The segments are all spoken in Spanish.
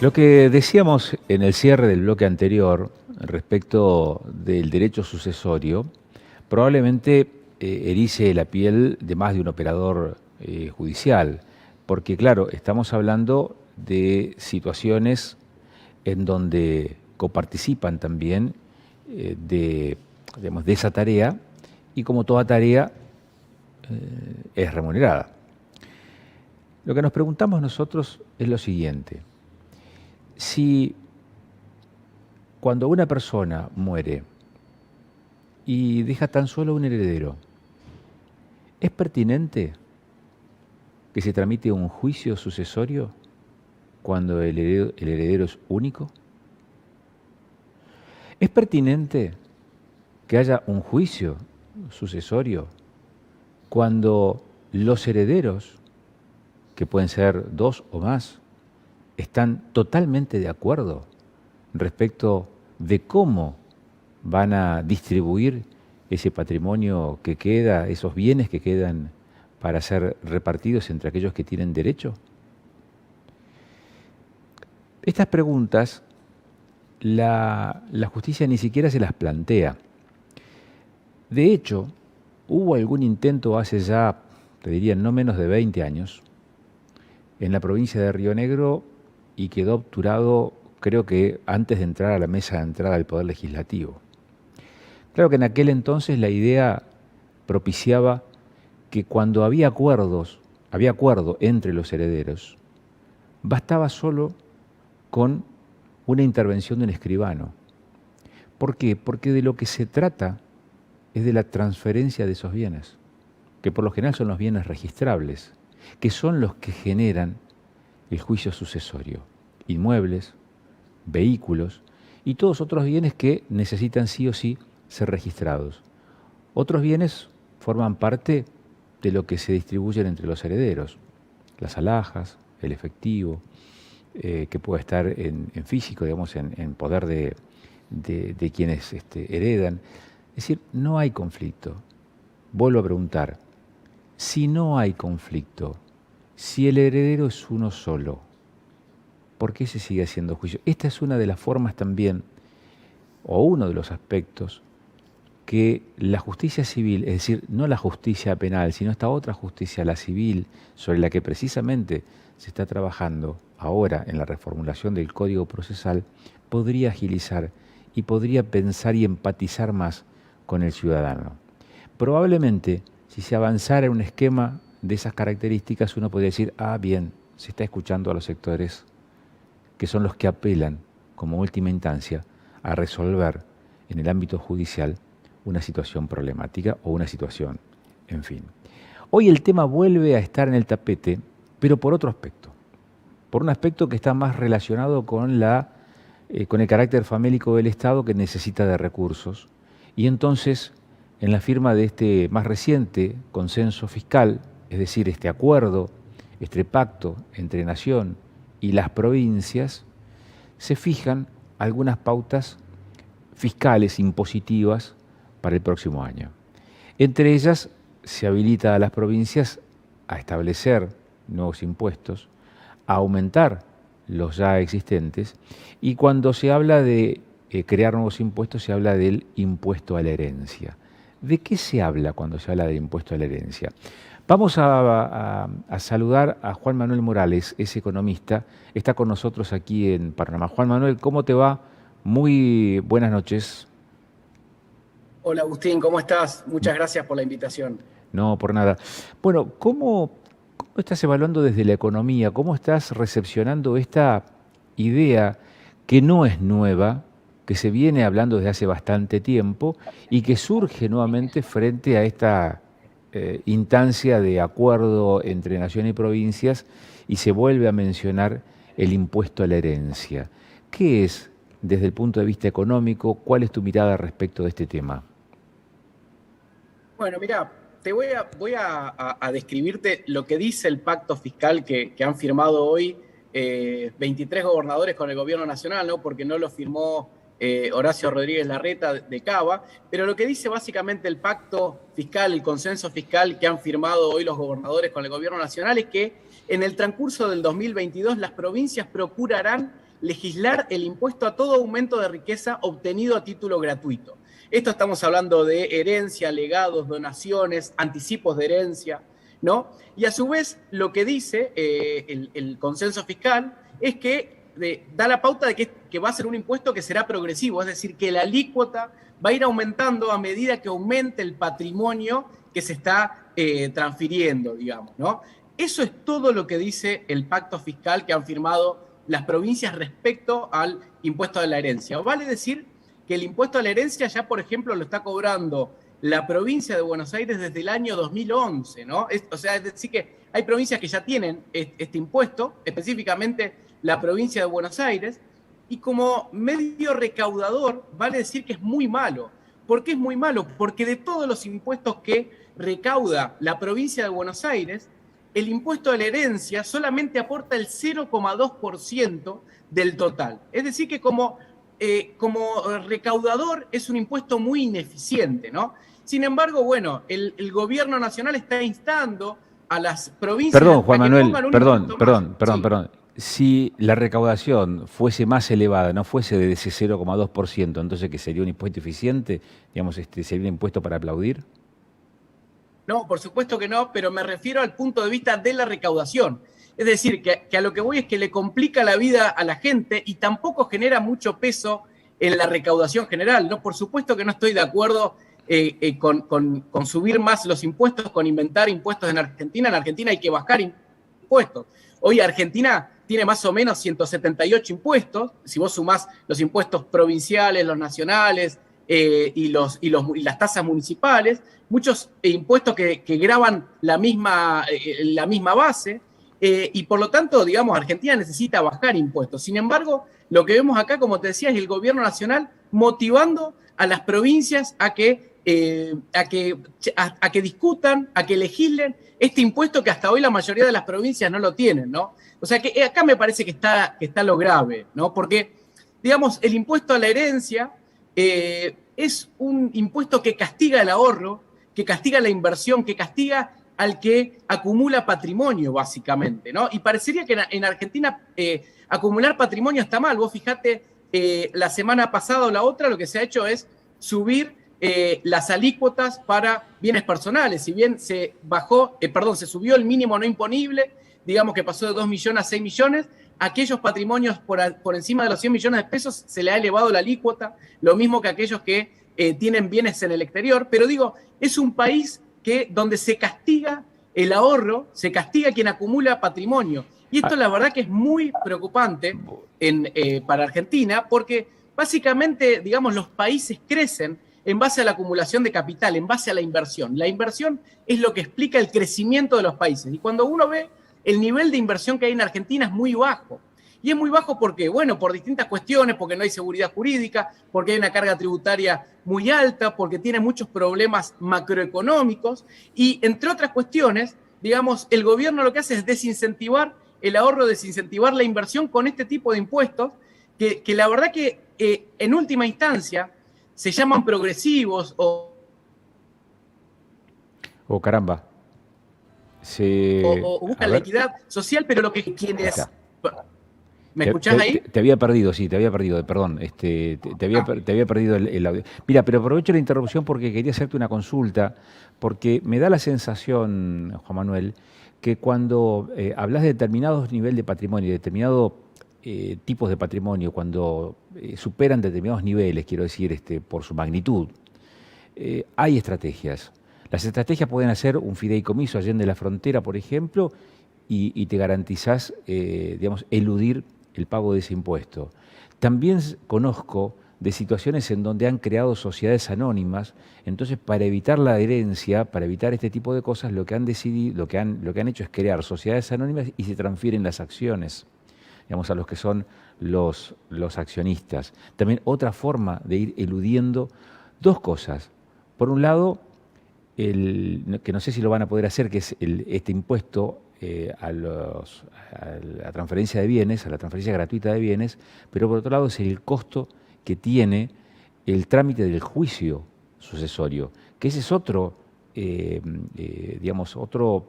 Lo que decíamos en el cierre del bloque anterior respecto del derecho sucesorio, probablemente erice la piel de más de un operador judicial, porque claro, estamos hablando de situaciones en donde coparticipan también digamos, de esa tarea y como toda tarea es remunerada. Lo que nos preguntamos nosotros es lo siguiente. Si cuando una persona muere y deja tan solo un heredero, ¿es pertinente que se tramite un juicio sucesorio cuando el heredero es único? ¿Es pertinente que haya un juicio sucesorio cuando los herederos, que pueden ser dos o más, están totalmente de acuerdo respecto de cómo van a distribuir ese patrimonio que queda, esos bienes que quedan para ser repartidos entre aquellos que tienen derecho? Estas preguntas la justicia ni siquiera se las plantea. De hecho, hubo algún intento hace ya, te diría, no menos de 20 años, en la provincia de Río Negro y quedó obturado, creo que antes de entrar a la mesa de entrada del Poder Legislativo. Claro que en aquel entonces la idea propiciaba que cuando había acuerdo entre los herederos, bastaba solo con una intervención de un escribano. ¿Por qué? Porque de lo que se trata es de la transferencia de esos bienes, que por lo general son los bienes registrables, que son los que generan el juicio sucesorio, inmuebles, vehículos y todos otros bienes que necesitan sí o sí ser registrados. Otros bienes forman parte de lo que se distribuyen entre los herederos, las alhajas, el efectivo, que puede estar en físico, digamos, en poder de quienes heredan. Es decir, no hay conflicto. Vuelvo a preguntar, si no hay conflicto, si el heredero es uno solo, ¿por qué se sigue haciendo juicio? Esta es una de las formas también, o uno de los aspectos, que la justicia civil, es decir, no la justicia penal, sino esta otra justicia, la civil, sobre la que precisamente se está trabajando ahora en la reformulación del Código Procesal, podría agilizar y podría pensar y empatizar más con el ciudadano. Probablemente, si se avanzara en un esquema de esas características, uno podría decir, bien, se está escuchando a los sectores que son los que apelan, como última instancia, a resolver en el ámbito judicial una situación problemática o una situación, en fin. Hoy el tema vuelve a estar en el tapete, pero por otro aspecto, por un aspecto que está más relacionado con el carácter famélico del Estado, que necesita de recursos, y entonces, en la firma de este más reciente consenso fiscal, es decir, este acuerdo, este pacto entre Nación y las provincias, se fijan algunas pautas fiscales, impositivas, para el próximo año. Entre ellas, se habilita a las provincias a establecer nuevos impuestos, a aumentar los ya existentes, y cuando se habla de crear nuevos impuestos, se habla del impuesto a la herencia. ¿De qué se habla cuando se habla del impuesto a la herencia? Vamos a saludar a Juan Manuel Morales, es economista, está con nosotros aquí en Panamá. Juan Manuel, ¿cómo te va? Muy buenas noches. Hola Agustín, ¿cómo estás? Muchas gracias por la invitación. No, por nada. Bueno, ¿cómo estás evaluando desde la economía? ¿Cómo estás recepcionando esta idea que no es nueva, que se viene hablando desde hace bastante tiempo y que surge nuevamente frente a esta instancia de acuerdo entre nación y provincias y se vuelve a mencionar el impuesto a la herencia? ¿Qué es, desde el punto de vista económico, cuál es tu mirada respecto de este tema? Bueno, mira, voy a describirte lo que dice el pacto fiscal que han firmado hoy 23 gobernadores con el gobierno nacional, ¿no? Porque no lo firmó Horacio Rodríguez Larreta de Cava, pero lo que dice básicamente el pacto fiscal, el consenso fiscal que han firmado hoy los gobernadores con el gobierno nacional es que en el transcurso del 2022 las provincias procurarán legislar el impuesto a todo aumento de riqueza obtenido a título gratuito. Esto estamos hablando de herencia, legados, donaciones, anticipos de herencia, ¿no? Y a su vez, lo que dice el consenso fiscal es que da la pauta de que va a ser un impuesto que será progresivo, es decir, que la alícuota va a ir aumentando a medida que aumente el patrimonio que se está transfiriendo, digamos, ¿no? Eso es todo lo que dice el pacto fiscal que han firmado las provincias respecto al impuesto de la herencia. Vale decir que el impuesto a la herencia ya, por ejemplo, lo está cobrando la provincia de Buenos Aires desde el año 2011, ¿no? O sea, es decir que hay provincias que ya tienen este impuesto, específicamente la provincia de Buenos Aires, y como medio recaudador, vale decir que es muy malo. ¿Por qué es muy malo? Porque de todos los impuestos que recauda la provincia de Buenos Aires, el impuesto de la herencia solamente aporta el 0,2% del total. Es decir que como recaudador es un impuesto muy ineficiente, ¿no? Sin embargo, bueno, el gobierno nacional está instando a las provincias... Perdón, Juan Manuel, perdón. Sí. Si la recaudación fuese más elevada, no fuese de ese 0,2%, entonces ¿que sería un impuesto eficiente? Digamos, ¿sería un impuesto para aplaudir? No, por supuesto que no, pero me refiero al punto de vista de la recaudación. Es decir, que a lo que voy es que le complica la vida a la gente y tampoco genera mucho peso en la recaudación general, ¿no? Por supuesto que no estoy de acuerdo con subir más los impuestos, con inventar impuestos en Argentina. En Argentina hay que bajar impuestos. Hoy Argentina tiene más o menos 178 impuestos. Si vos sumás los impuestos provinciales, los nacionales y las tasas municipales, muchos impuestos que gravan la misma base. Y por lo tanto, digamos, Argentina necesita bajar impuestos. Sin embargo, lo que vemos acá, como te decía, es el gobierno nacional motivando a las provincias a que discutan, a que legislen este impuesto que hasta hoy la mayoría de las provincias no lo tienen, ¿no? O sea que acá me parece que está lo grave, ¿no? Porque, digamos, el impuesto a la herencia es un impuesto que castiga el ahorro, que castiga la inversión, que castiga al que acumula patrimonio, básicamente, ¿no? Y parecería que en Argentina acumular patrimonio está mal. Vos fijate, la semana pasada o la otra lo que se ha hecho es subir las alícuotas para bienes personales. Si bien se subió el mínimo no imponible, digamos que pasó de 2 millones a 6 millones, aquellos patrimonios por encima de los 100 millones de pesos se le ha elevado la alícuota, lo mismo que aquellos que tienen bienes en el exterior. Pero digo, es un país donde se castiga el ahorro, se castiga quien acumula patrimonio. Y esto la verdad que es muy preocupante para Argentina, porque básicamente, digamos, los países crecen en base a la acumulación de capital, en base a la inversión. La inversión es lo que explica el crecimiento de los países. Y cuando uno ve el nivel de inversión que hay en Argentina es muy bajo. Y es muy bajo porque, bueno, por distintas cuestiones, porque no hay seguridad jurídica, porque hay una carga tributaria muy alta, porque tiene muchos problemas macroeconómicos y, entre otras cuestiones, digamos, el gobierno lo que hace es desincentivar el ahorro, desincentivar la inversión con este tipo de impuestos que la verdad que en última instancia se llaman progresivos o caramba. o buscan la equidad social, pero lo que quienes... ¿Me escuchás ahí? Te había perdido, sí, te había perdido, perdón. Te había perdido el audio. Mira, pero aprovecho la interrupción porque quería hacerte una consulta, porque me da la sensación, Juan Manuel, que cuando hablas de determinados niveles de patrimonio, de determinados tipos de patrimonio, cuando superan determinados niveles, quiero decir, por su magnitud, hay estrategias. Las estrategias pueden hacer un fideicomiso allende la frontera, por ejemplo, y te garantizás, digamos, eludir el pago de ese impuesto. También conozco de situaciones en donde han creado sociedades anónimas, entonces para evitar la herencia, para evitar este tipo de cosas, lo que han decidido, lo que han hecho es crear sociedades anónimas y se transfieren las acciones, digamos, a los que son los accionistas. También otra forma de ir eludiendo dos cosas. Por un lado, que no sé si lo van a poder hacer, que es este impuesto a la transferencia de bienes, a la transferencia gratuita de bienes, pero por otro lado es el costo que tiene el trámite del juicio sucesorio, que ese es otro, digamos, otro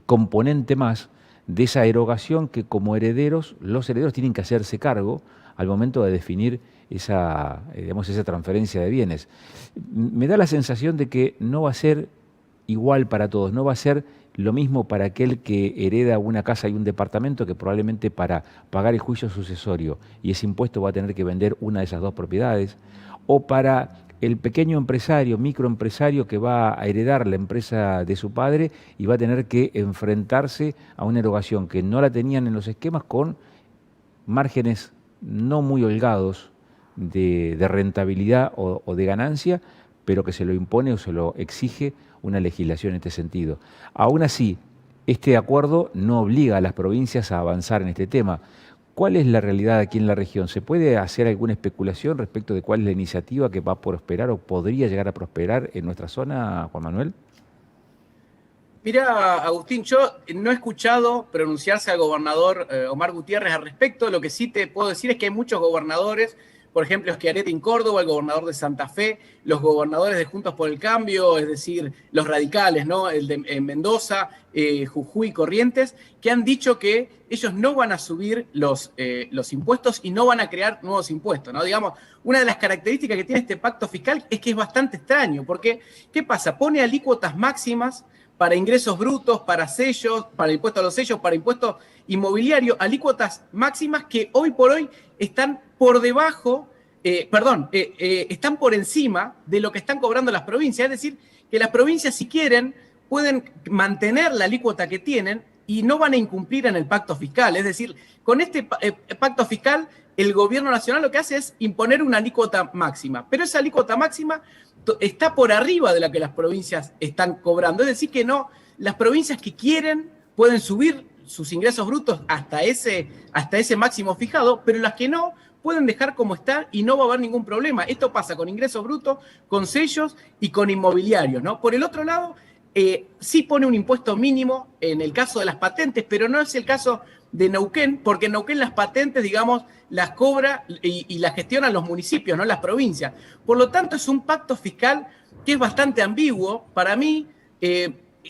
componente más de esa erogación que como herederos, los herederos tienen que hacerse cargo al momento de definir esa, digamos, esa transferencia de bienes. Me da la sensación de que no va a ser igual para todos, no va a ser lo mismo para aquel que hereda una casa y un departamento, que probablemente para pagar el juicio sucesorio y ese impuesto va a tener que vender una de esas dos propiedades, o para el pequeño empresario, microempresario que va a heredar la empresa de su padre y va a tener que enfrentarse a una erogación que no la tenían en los esquemas, con márgenes no muy holgados de rentabilidad o de ganancia, pero que se lo impone o se lo exige una legislación en este sentido. Aún así, este acuerdo no obliga a las provincias a avanzar en este tema. ¿Cuál es la realidad aquí en la región? ¿Se puede hacer alguna especulación respecto de cuál es la iniciativa que va a prosperar o podría llegar a prosperar en nuestra zona, Juan Manuel? Mira, Agustín, yo no he escuchado pronunciarse al gobernador Omar Gutiérrez al respecto. Lo que sí te puedo decir es que hay muchos gobernadores, por ejemplo, Schiaretti en Córdoba, el gobernador de Santa Fe, los gobernadores de Juntos por el Cambio, es decir, los radicales, ¿no? El de Mendoza, Jujuy, Corrientes, que han dicho que ellos no van a subir los impuestos y no van a crear nuevos impuestos, ¿no? Digamos, una de las características que tiene este pacto fiscal es que es bastante extraño, porque, ¿qué pasa? Pone alícuotas máximas para ingresos brutos, para sellos, para impuestos a los sellos, para impuestos inmobiliarios, alícuotas máximas que hoy por hoy están por debajo, están por encima de lo que están cobrando las provincias. Es decir, que las provincias, si quieren, pueden mantener la alícuota que tienen y no van a incumplir en el pacto fiscal. Es decir, con este pacto fiscal, el gobierno nacional lo que hace es imponer una alícuota máxima, pero esa alícuota máxima está por arriba de la que las provincias están cobrando. Es decir, que no, las provincias que quieren pueden subir sus ingresos brutos hasta ese máximo fijado, pero las que no pueden dejar como está y no va a haber ningún problema. Esto pasa con ingresos brutos, con sellos y con inmobiliarios, ¿no? Por el otro lado, sí pone un impuesto mínimo en el caso de las patentes, pero no es el caso de Neuquén, porque en Neuquén las patentes, digamos, las cobra y las gestionan los municipios, no las provincias. Por lo tanto, es un pacto fiscal que es bastante ambiguo. Para mí,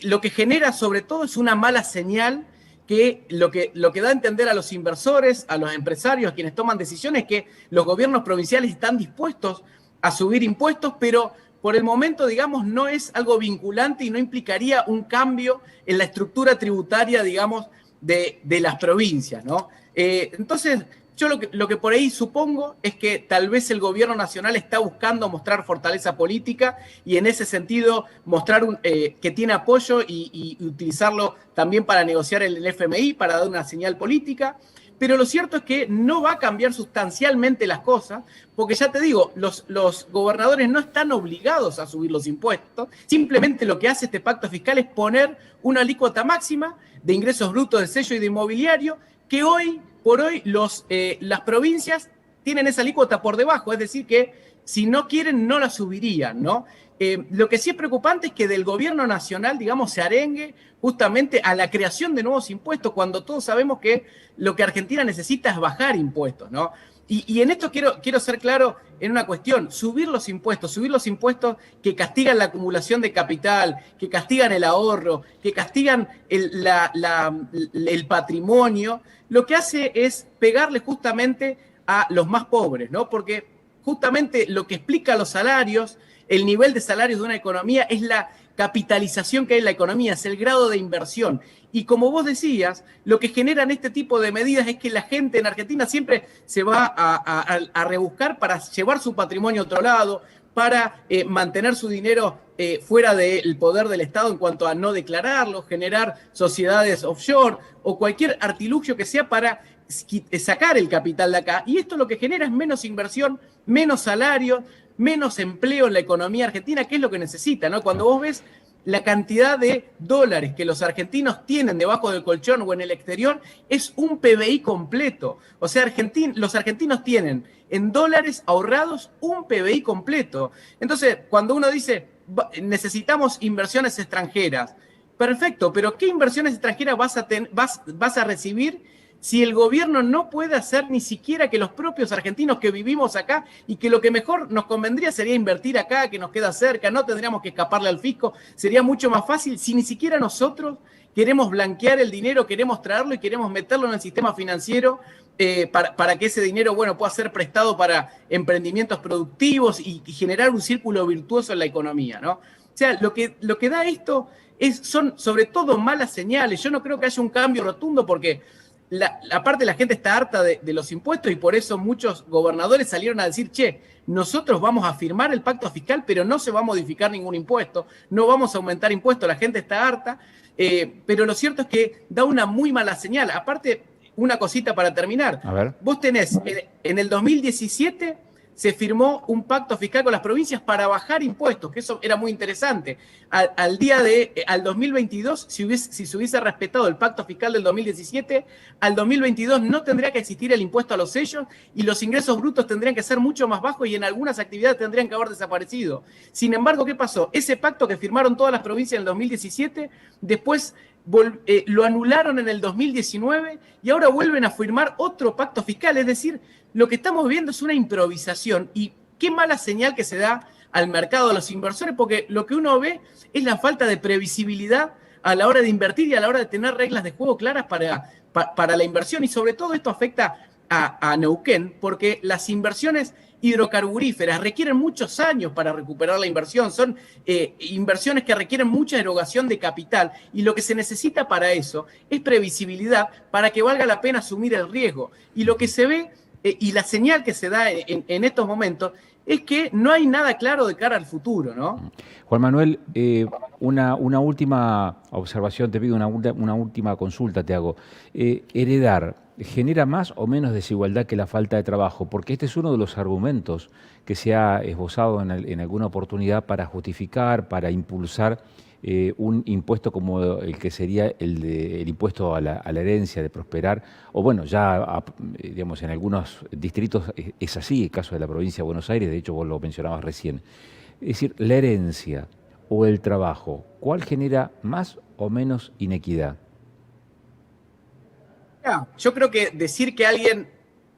lo que genera sobre todo es una mala señal, que lo que da a entender a los inversores, a los empresarios, a quienes toman decisiones, que los gobiernos provinciales están dispuestos a subir impuestos, pero por el momento, digamos, no es algo vinculante y no implicaría un cambio en la estructura tributaria, digamos, de las provincias, ¿no? Entonces, yo lo que por ahí supongo es que tal vez el gobierno nacional está buscando mostrar fortaleza política y en ese sentido mostrar que tiene apoyo y utilizarlo también para negociar el FMI, para dar una señal política. Pero lo cierto es que no va a cambiar sustancialmente las cosas, porque ya te digo, los gobernadores no están obligados a subir los impuestos. Simplemente lo que hace este pacto fiscal es poner una alícuota máxima de ingresos brutos de sello y de inmobiliario, que hoy por hoy las provincias tienen esa alícuota por debajo, es decir, que si no quieren no la subirían, ¿no? Lo que sí es preocupante es que del gobierno nacional, digamos, se arengue justamente a la creación de nuevos impuestos, cuando todos sabemos que lo que Argentina necesita es bajar impuestos, ¿no? Y en esto quiero ser claro en una cuestión: subir los impuestos que castigan la acumulación de capital, que castigan el ahorro, que castigan el patrimonio, lo que hace es pegarle justamente a los más pobres, ¿no? Porque justamente lo que explica los salarios, el nivel de salarios de una economía, es la capitalización que hay en la economía, es el grado de inversión. Y como vos decías, lo que generan este tipo de medidas es que la gente en Argentina siempre se va a rebuscar para llevar su patrimonio a otro lado, para mantener su dinero fuera del poder del Estado en cuanto a no declararlo, generar sociedades offshore o cualquier artilugio que sea para sacar el capital de acá. Y esto lo que genera es menos inversión, menos salario, menos empleo en la economía argentina, que es lo que necesita, ¿no? Cuando vos ves la cantidad de dólares que los argentinos tienen debajo del colchón o en el exterior, es un PBI completo. O sea, los argentinos tienen en dólares ahorrados un PBI completo. Entonces, cuando uno dice, necesitamos inversiones extranjeras, perfecto, pero ¿qué inversiones extranjeras vas a recibir si el gobierno no puede hacer ni siquiera que los propios argentinos que vivimos acá y que lo que mejor nos convendría sería invertir acá, que nos queda cerca, no tendríamos que escaparle al fisco, sería mucho más fácil si ni siquiera nosotros queremos blanquear el dinero, queremos traerlo y queremos meterlo en el sistema financiero para que ese dinero, bueno, pueda ser prestado para emprendimientos productivos y generar un círculo virtuoso en la economía, ¿no? O sea, lo que da esto son sobre todo malas señales. Yo no creo que haya un cambio rotundo porque aparte la gente está harta de los impuestos y por eso muchos gobernadores salieron a decir, che, nosotros vamos a firmar el pacto fiscal, pero no se va a modificar ningún impuesto, no vamos a aumentar impuestos, la gente está harta, pero lo cierto es que da una muy mala señal. Aparte, una cosita para terminar. A ver. Vos tenés, en el 2017 se firmó un pacto fiscal con las provincias para bajar impuestos, que eso era muy interesante. Al 2022, si se hubiese respetado el pacto fiscal del 2017, al 2022 no tendría que existir el impuesto a los sellos y los ingresos brutos tendrían que ser mucho más bajos y en algunas actividades tendrían que haber desaparecido. Sin embargo, ¿qué pasó? Ese pacto que firmaron todas las provincias en el 2017, después lo anularon en el 2019 y ahora vuelven a firmar otro pacto fiscal. Es decir, lo que estamos viendo es una improvisación y qué mala señal que se da al mercado, a los inversores, porque lo que uno ve es la falta de previsibilidad a la hora de invertir y a la hora de tener reglas de juego claras para la inversión. Y sobre todo esto afecta a Neuquén, porque las inversiones hidrocarburíferas requieren muchos años para recuperar la inversión, son inversiones que requieren mucha erogación de capital y lo que se necesita para eso es previsibilidad para que valga la pena asumir el riesgo. Y lo que se ve y la señal que se da en estos momentos es que no hay nada claro de cara al futuro, ¿no? Juan Manuel, una última observación, te pido una última consulta, te hago. Heredar genera más o menos desigualdad que la falta de trabajo, porque este es uno de los argumentos que se ha esbozado en alguna oportunidad para justificar, para impulsar un impuesto como el que sería el impuesto a la herencia, de prosperar, o bueno, ya digamos en algunos distritos es así, el caso de la provincia de Buenos Aires, de hecho vos lo mencionabas recién. Es decir, la herencia o el trabajo, ¿cuál genera más o menos inequidad? Yo creo que decir que alguien,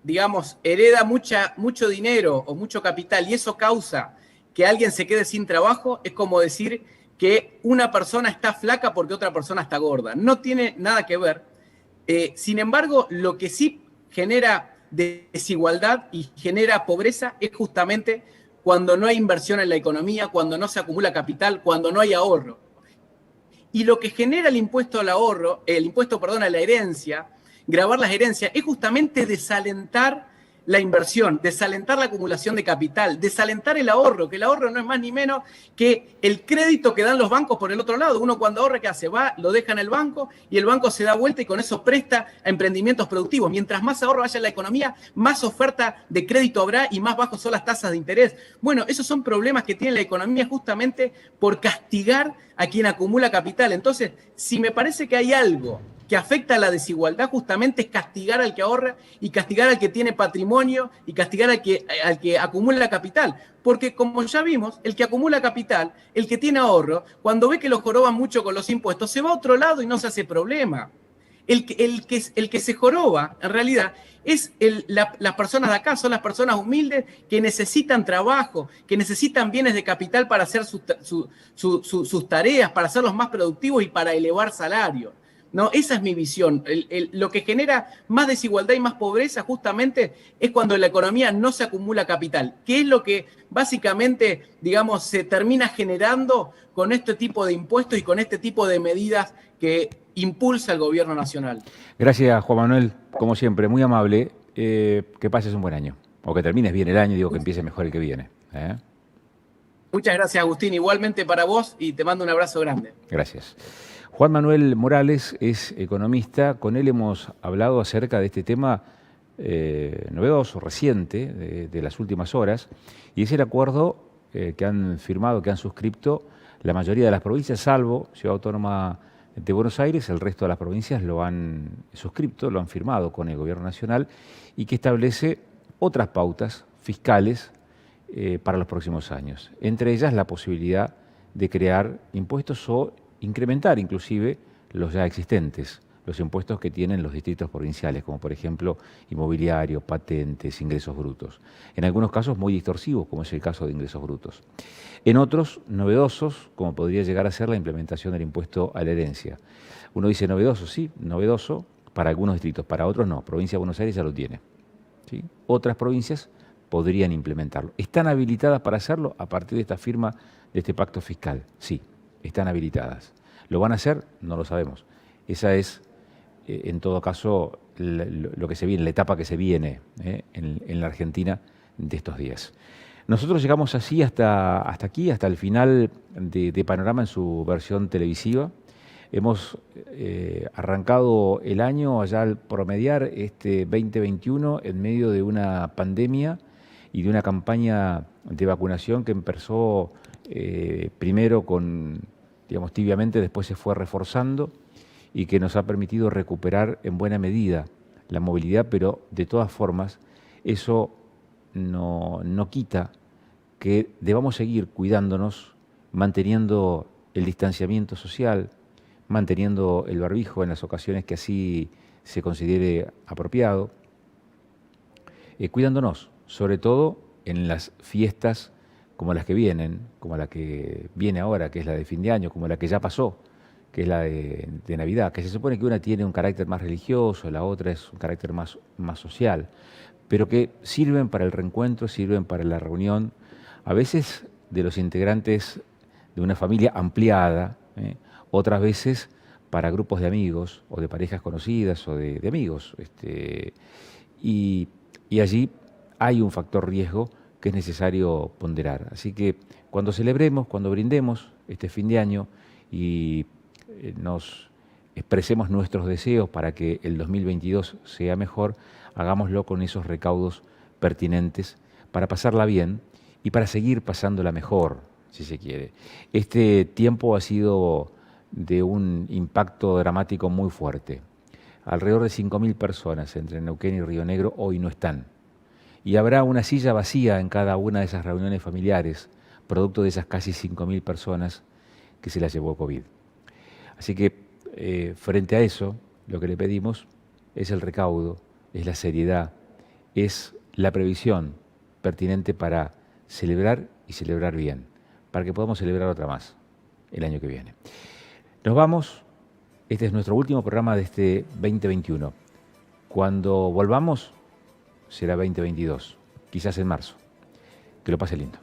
digamos, hereda mucho dinero o mucho capital y eso causa que alguien se quede sin trabajo es como decir que una persona está flaca porque otra persona está gorda. No tiene nada que ver. Sin embargo, lo que sí genera desigualdad y genera pobreza es justamente cuando no hay inversión en la economía, cuando no se acumula capital, cuando no hay ahorro. Y lo que genera el impuesto al ahorro, a la herencia, gravar las herencias, es justamente desalentar la inversión, desalentar la acumulación de capital, desalentar el ahorro, que el ahorro no es más ni menos que el crédito que dan los bancos por el otro lado. Uno cuando ahorra, ¿qué hace? Va, lo deja en el banco y el banco se da vuelta y con eso presta a emprendimientos productivos. Mientras más ahorro haya en la economía, más oferta de crédito habrá y más bajos son las tasas de interés. Bueno, esos son problemas que tiene la economía justamente por castigar a quien acumula capital. Entonces, si me parece que hay algo que afecta a la desigualdad, justamente es castigar al que ahorra y castigar al que tiene patrimonio y castigar al que acumula capital. Porque como ya vimos, el que acumula capital, el que tiene ahorro, cuando ve que lo joroban mucho con los impuestos, se va a otro lado y no se hace problema. El que se joroba, en realidad, es las personas de acá, son las personas humildes que necesitan trabajo, que necesitan bienes de capital para hacer sus tareas, para hacerlos más productivos y para elevar salarios. No, esa es mi visión. Lo que genera más desigualdad y más pobreza justamente es cuando en la economía no se acumula capital, que es lo que básicamente, digamos, se termina generando con este tipo de impuestos y con este tipo de medidas que impulsa el gobierno nacional. Gracias, Juan Manuel, como siempre, muy amable. Que pases un buen año, o que termines bien el año, digo que empiece mejor el que viene. Muchas gracias, Agustín. Igualmente para vos y te mando un abrazo grande. Gracias. Juan Manuel Morales es economista, con él hemos hablado acerca de este tema novedoso, reciente, de las últimas horas, y es el acuerdo que han firmado, que han suscrito la mayoría de las provincias, salvo Ciudad Autónoma de Buenos Aires. El resto de las provincias lo han suscrito, lo han firmado con el Gobierno Nacional, y que establece otras pautas fiscales para los próximos años, entre ellas la posibilidad de crear impuestos o incrementar inclusive los ya existentes. los impuestos que tienen los distritos provinciales, como por ejemplo inmobiliario, patentes, ingresos brutos. En algunos casos muy distorsivos, como es el caso de ingresos brutos. En otros, novedosos, como podría llegar a ser la implementación del impuesto a la herencia. Uno dice novedoso, sí, novedoso para algunos distritos, para otros no. Provincia de Buenos Aires ya lo tiene, ¿sí? Otras provincias podrían implementarlo. ¿Están habilitadas para hacerlo a partir de esta firma de este pacto fiscal? Sí, están habilitadas. ¿Lo van a hacer? No lo sabemos. Esa es, en todo caso, lo que se viene, la etapa que se viene en la Argentina de estos días. Nosotros llegamos así hasta aquí, hasta el final de Panorama en su versión televisiva. Hemos arrancado el año allá al promediar este 2021 en medio de una pandemia y de una campaña de vacunación que empezó primero con, digamos, tibiamente, después se fue reforzando y que nos ha permitido recuperar en buena medida la movilidad, pero de todas formas eso no quita que debamos seguir cuidándonos, manteniendo el distanciamiento social, manteniendo el barbijo en las ocasiones que así se considere apropiado, cuidándonos, sobre todo en las fiestas como las que vienen, como la que viene ahora, que es la de fin de año, como la que ya pasó, que es la de Navidad, que se supone que una tiene un carácter más religioso, la otra es un carácter más social, pero que sirven para el reencuentro, sirven para la reunión, a veces de los integrantes de una familia ampliada, otras veces para grupos de amigos o de parejas conocidas o de amigos. Y allí hay un factor riesgo que es necesario ponderar. Así que cuando celebremos, cuando brindemos este fin de año y nos expresemos nuestros deseos para que el 2022 sea mejor, hagámoslo con esos recaudos pertinentes para pasarla bien y para seguir pasándola mejor, si se quiere. Este tiempo ha sido de un impacto dramático muy fuerte. Alrededor de 5.000 personas entre Neuquén y Río Negro hoy no están. Y habrá una silla vacía en cada una de esas reuniones familiares, producto de esas casi 5.000 personas que se las llevó COVID. Así que frente a eso, lo que le pedimos es el recaudo, es la seriedad, es la previsión pertinente para celebrar y celebrar bien, para que podamos celebrar otra más el año que viene. Nos vamos, este es nuestro último programa de este 2021. Cuando volvamos será 2022, quizás en marzo. Que lo pase lindo.